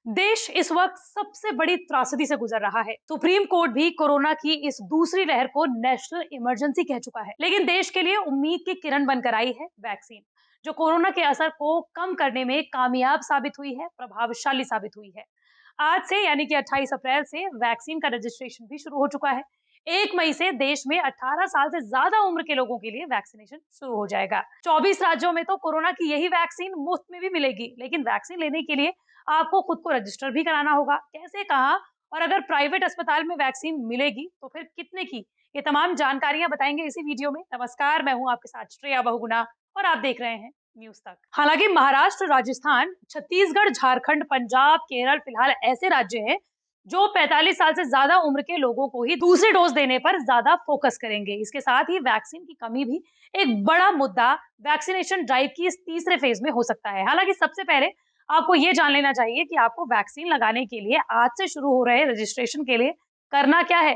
देश इस वक्त सबसे बड़ी त्रासदी से गुजर रहा है। सुप्रीम कोर्ट भी कोरोना की इस दूसरी लहर को नेशनल इमरजेंसी कह चुका है, लेकिन देश के लिए उम्मीद की किरण बनकर आई है वैक्सीन, जो कोरोना के असर को कम करने में कामयाब साबित हुई है, प्रभावशाली साबित हुई है। आज से यानी कि 28 अप्रैल से वैक्सीन का रजिस्ट्रेशन भी शुरू हो चुका है। 1 मई से देश में 18 साल से ज्यादा उम्र के लोगों के लिए वैक्सीनेशन शुरू हो जाएगा। 24 राज्यों में तो कोरोना की यही वैक्सीन मुफ्त में भी मिलेगी, लेकिन वैक्सीन लेने के लिए आपको खुद को रजिस्टर भी कराना होगा। कैसे, कहाँ और अगर प्राइवेट अस्पताल में वैक्सीन मिलेगी तो फिर कितने की, ये तमाम जानकारियां बताएंगे इसी वीडियो में। नमस्कार, मैं हूं आपके साथ श्रेया बहुगुणा और आप देख रहे हैं न्यूज तक। हालांकि महाराष्ट्र, राजस्थान, छत्तीसगढ़, झारखंड, पंजाब, केरल फिलहाल ऐसे राज्य हैं जो 45 साल से ज्यादा उम्र के लोगों को ही दूसरी डोज देने पर ज्यादा फोकस करेंगे। इसके साथ ही वैक्सीन की कमी भी एक बड़ा मुद्दा वैक्सीनेशन ड्राइव की इस तीसरे फेज में हो सकता है। हालांकि सबसे पहले आपको ये जान लेना चाहिए कि आपको वैक्सीन लगाने के लिए आज से शुरू हो रहे रजिस्ट्रेशन के लिए करना क्या है।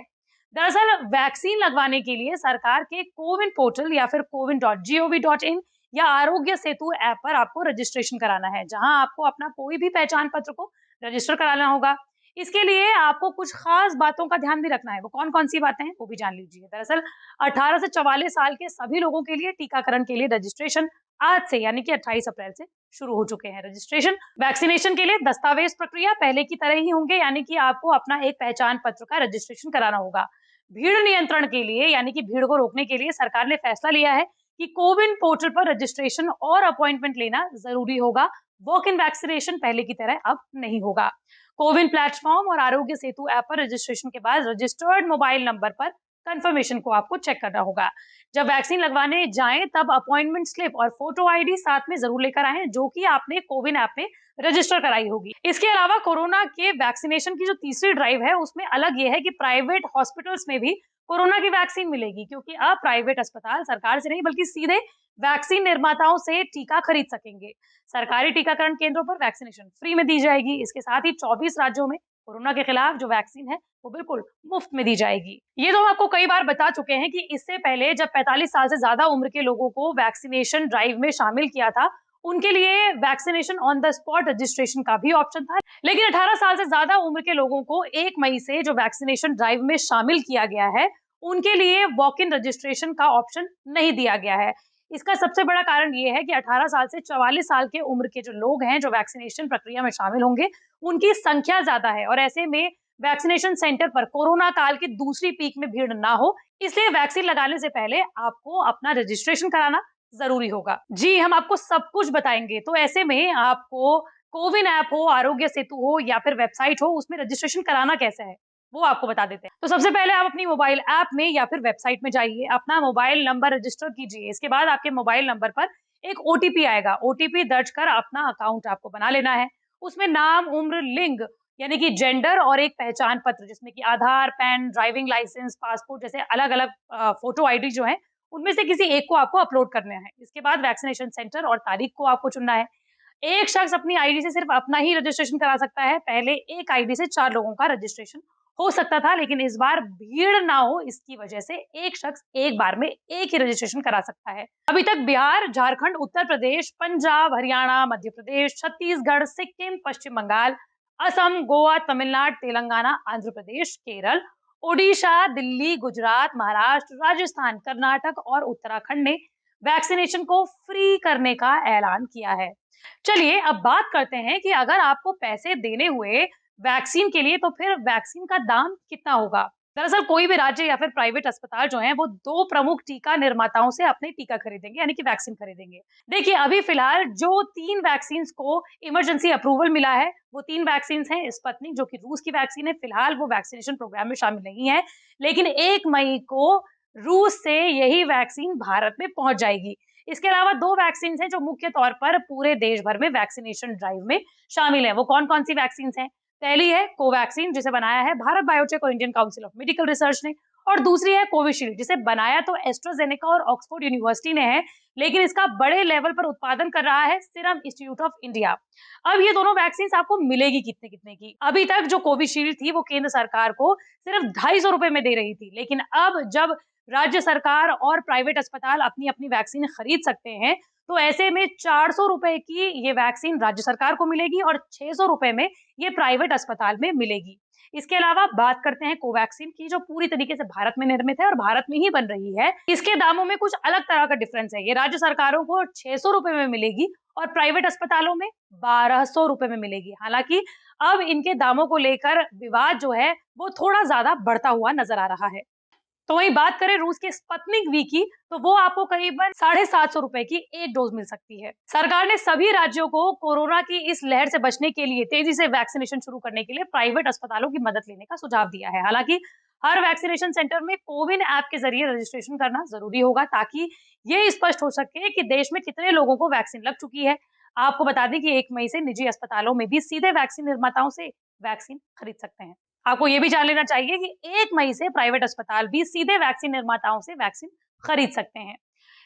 दरअसल वैक्सीन लगवाने के लिए सरकार के कोविन पोर्टल या फिर cowin.gov.in या आरोग्य सेतु ऐप पर आपको रजिस्ट्रेशन कराना है, जहां आपको अपना कोई भी पहचान पत्र को रजिस्टर कराना होगा। इसके लिए आपको कुछ खास बातों का ध्यान भी रखना है। वो कौन कौन सी बातें हैं वो भी जान लीजिए। दरअसल 18 से 44 साल के सभी लोगों के लिए टीकाकरण के लिए रजिस्ट्रेशन आज से यानी कि 28 अप्रैल से शुरू हो चुके हैं। रजिस्ट्रेशन वैक्सीनेशन के लिए दस्तावेज प्रक्रिया पहले की तरह ही होंगे, यानी कि आपको अपना एक पहचान पत्र का रजिस्ट्रेशन कराना होगा। भीड़ नियंत्रण के लिए यानी कि भीड़ को रोकने के लिए सरकार ने फैसला लिया है कि कोविन पोर्टल पर रजिस्ट्रेशन और अपॉइंटमेंट लेना जरूरी होगा। वॉक इन वैक्सीनेशन पहले की तरह अब नहीं होगा। कोविन प्लेटफॉर्म और आरोग्य सेतु ऐप पर रजिस्ट्रेशन के बाद रजिस्टर्ड मोबाइल नंबर पर कंफर्मेशन को आपको चेक करना होगा। जब वैक्सीन लगवाने जाएं तब अपॉइंटमेंट स्लिप और फोटो आईडी साथ में जरूर लेकर आएं, जो कि आपने कोविन ऐप में रजिस्टर कराई होगी। इसके अलावा कोरोना के वैक्सीनेशन की जो तीसरी ड्राइव है उसमें अलग ये है कि प्राइवेट हॉस्पिटल्स में भी कोरोना की वैक्सीन मिलेगी, क्योंकि अब प्राइवेट अस्पताल सरकार से नहीं बल्कि सीधे वैक्सीन निर्माताओं से टीका खरीद सकेंगे। सरकारी टीकाकरण केंद्रों पर वैक्सीनेशन फ्री में दी जाएगी। इसके साथ ही 24 राज्यों में कोरोना के खिलाफ जो वैक्सीन है वो बिल्कुल मुफ्त में दी जाएगी। ये तो हम आपको कई बार बता चुके हैं कि इससे पहले जब 45 साल से ज्यादा उम्र के लोगों को वैक्सीनेशन ड्राइव में शामिल किया था, उनके लिए vaccination on the spot registration का भी ऑप्शन था। लेकिन 18 साल से ज्यादा उम्र के लोगों को 1 मई से जो वैक्सीनेशन ड्राइव में शामिल किया गया है, उनके लिए वॉक इन रजिस्ट्रेशन का ऑप्शन नहीं दिया गया है। इसका सबसे बड़ा कारण ये है कि 18 साल से 44 साल के उम्र के जो लोग हैं जो वैक्सीनेशन प्रक्रिया में शामिल होंगे, उनकी संख्या ज्यादा है और ऐसे में वैक्सीनेशन सेंटर पर कोरोना काल की दूसरी पीक में भीड़ ना हो, इसलिए वैक्सीन लगाने से पहले आपको अपना रजिस्ट्रेशन कराना जरूरी होगा। जी, हम आपको सब कुछ बताएंगे। तो ऐसे में आपको कोविन ऐप हो, आरोग्य सेतु हो या फिर वेबसाइट हो, उसमें रजिस्ट्रेशन कराना कैसे है वो आपको बता देते हैं। तो सबसे पहले आप अपनी मोबाइल ऐप में या फिर वेबसाइट में जाइए, अपना मोबाइल नंबर रजिस्टर कीजिए। इसके बाद आपके मोबाइल नंबर पर एक ओटीपी आएगा। ओटीपी दर्ज कर अपना अकाउंट आपको बना लेना है। उसमें नाम, उम्र, लिंग यानी कि जेंडर और एक पहचान पत्र जिसमें कि आधार, पैन, ड्राइविंग लाइसेंस, पासपोर्ट जैसे अलग अलग फोटो आईडी जो है, उनमें से किसी एक को आपको अपलोड करना है। इसके बाद वैक्सीनेशन सेंटर और तारीख को आपको चुनना है। एक शख्स अपनी आईडी से सिर्फ अपना ही रजिस्ट्रेशन करा सकता है। पहले एक आईडी से 4 लोगों का रजिस्ट्रेशन हो सकता था, लेकिन इस बार भीड़ ना हो इसकी वजह से एक शख्स एक बार में एक ही रजिस्ट्रेशन करा सकता है। अभी तक बिहार, झारखंड, उत्तर प्रदेश, पंजाब, हरियाणा, मध्य प्रदेश, छत्तीसगढ़, सिक्किम, पश्चिम बंगाल, असम, गोवा, तमिलनाडु, तेलंगाना, आंध्र प्रदेश, केरल, ओडिशा, दिल्ली, गुजरात, महाराष्ट्र, राजस्थान, कर्नाटक और उत्तराखंड ने वैक्सीनेशन को फ्री करने का ऐलान किया है। चलिए अब बात करते हैं कि अगर आपको पैसे देने हुए वैक्सीन के लिए, तो फिर वैक्सीन का दाम कितना होगा। दरअसल कोई भी राज्य या फिर प्राइवेट अस्पताल जो हैं वो 2 प्रमुख टीका निर्माताओं से अपने टीका खरीदेंगे यानी कि वैक्सीन खरीदेंगे। देखिए, अभी फिलहाल जो 3 वैक्सीन को इमरजेंसी अप्रूवल मिला है, वो 3 वैक्सीन हैं। स्पुतनिक जो कि रूस की वैक्सीन है, फिलहाल वो वैक्सीनेशन प्रोग्राम में शामिल नहीं है, लेकिन 1 मई को रूस से यही वैक्सीन भारत में पहुंच जाएगी। इसके अलावा 2 वैक्सीन हैं जो मुख्य तौर पर पूरे देश भर में वैक्सीनेशन ड्राइव में शामिल है। वो कौन कौन सी वैक्सीन हैं? पहली है कोवैक्सीन, जिसे बनाया है भारत बायोटेक और Indian council of medical research ने, और दूसरी है कोविशील्ड, जिसे बनाया तो एस्ट्राजेनेका और ऑक्सफोर्ड यूनिवर्सिटी ने है, लेकिन इसका बड़े लेवल पर उत्पादन कर रहा है सीरम इंस्टीट्यूट ऑफ इंडिया। अब ये दोनों वैक्सीन आपको मिलेगी कितने कितने की? अभी तक जो कोविशील्ड थी वो केंद्र सरकार को सिर्फ 250 रुपए में दे रही थी, लेकिन अब जब राज्य सरकार और प्राइवेट अस्पताल अपनी अपनी वैक्सीन खरीद सकते हैं, तो ऐसे में 400 रुपए की ये वैक्सीन राज्य सरकार को मिलेगी और 600 रुपए में ये प्राइवेट अस्पताल में मिलेगी। इसके अलावा बात करते हैं कोवैक्सीन की, जो पूरी तरीके से भारत में निर्मित है और भारत में ही बन रही है। इसके दामों में कुछ अलग तरह का डिफरेंस है। ये राज्य सरकारों को 600 रुपए में मिलेगी और प्राइवेट अस्पतालों में 1200 रुपए में मिलेगी। हालांकि अब इनके दामों को लेकर विवाद जो है वो थोड़ा ज्यादा बढ़ता हुआ नजर आ रहा है। तो वहीं बात करें रूस के स्पुतनिक वी की, तो वो आपको करीबन 750 रुपए की एक डोज मिल सकती है। सरकार ने सभी राज्यों को कोरोना की इस लहर से बचने के लिए तेजी से वैक्सीनेशन शुरू करने के लिए प्राइवेट अस्पतालों की मदद लेने का सुझाव दिया है। हालांकि हर वैक्सीनेशन सेंटर में कोविन ऐप के जरिए रजिस्ट्रेशन करना जरूरी होगा, ताकि ये स्पष्ट हो सके कि देश में कितने लोगों को वैक्सीन लग चुकी है। आपको बता दें कि 1 मई से निजी अस्पतालों में भी सीधे वैक्सीन निर्माताओं से वैक्सीन खरीद सकते हैं। आपको ये भी जान लेना चाहिए कि 1 मई से प्राइवेट अस्पताल भी सीधे वैक्सीन निर्माताओं से वैक्सीन खरीद सकते हैं।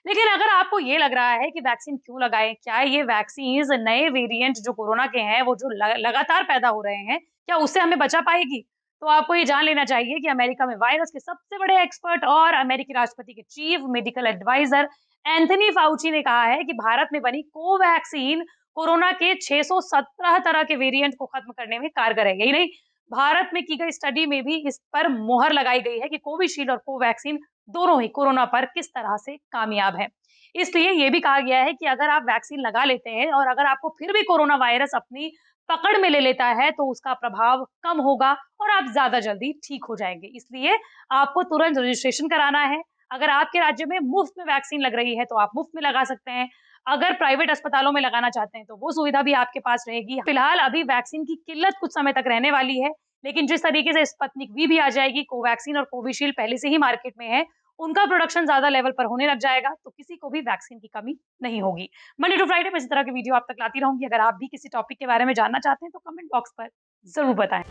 लेकिन अगर आपको ये लग रहा है कि वैक्सीन क्यों लगाएं, क्या ये वैक्सीन नए वेरिएंट जो कोरोना के हैं, वो जो लगातार पैदा हो रहे हैं, क्या उससे हमें बचा पाएगी? तो आपको ये जान लेना चाहिए कि अमेरिका में वायरस के सबसे बड़े एक्सपर्ट और अमेरिकी राष्ट्रपति के chief medical advisor Anthony Fauci ने कहा है कि भारत में बनी कोवैक्सीन कोरोना के 617 तरह के वेरिएंट को खत्म करने में कारगर है। यही नहीं, भारत में की गई स्टडी में भी इस पर मोहर लगाई गई है कि कोविशील्ड और कोवैक्सीन दोनों ही कोरोना पर किस तरह से कामयाब है। इसलिए ये भी कहा गया है कि अगर आप वैक्सीन लगा लेते हैं और अगर आपको फिर भी कोरोना वायरस अपनी पकड़ में ले लेता है, तो उसका प्रभाव कम होगा और आप ज्यादा जल्दी ठीक हो जाएंगे। इसलिए आपको तुरंत रजिस्ट्रेशन कराना है। अगर आपके राज्य में मुफ्त में वैक्सीन लग रही है तो आप मुफ्त में लगा सकते हैं। अगर प्राइवेट अस्पतालों में लगाना चाहते हैं तो वो सुविधा भी आपके पास रहेगी। फिलहाल अभी वैक्सीन की किल्लत कुछ समय तक रहने वाली है, लेकिन जिस तरीके से स्पुतनिक वी भी आ जाएगी, कोवैक्सीन और कोविशील्ड पहले से ही मार्केट में है, उनका प्रोडक्शन ज्यादा लेवल पर होने लग जाएगा, तो किसी को भी वैक्सीन की कमी नहीं होगी। मंडे टू फ्राइडे में इसी तरह की वीडियो आप तक लाती रहूंगी। अगर आप भी किसी टॉपिक के बारे में जानना चाहते हैं तो कमेंट बॉक्स पर जरूर बताएं।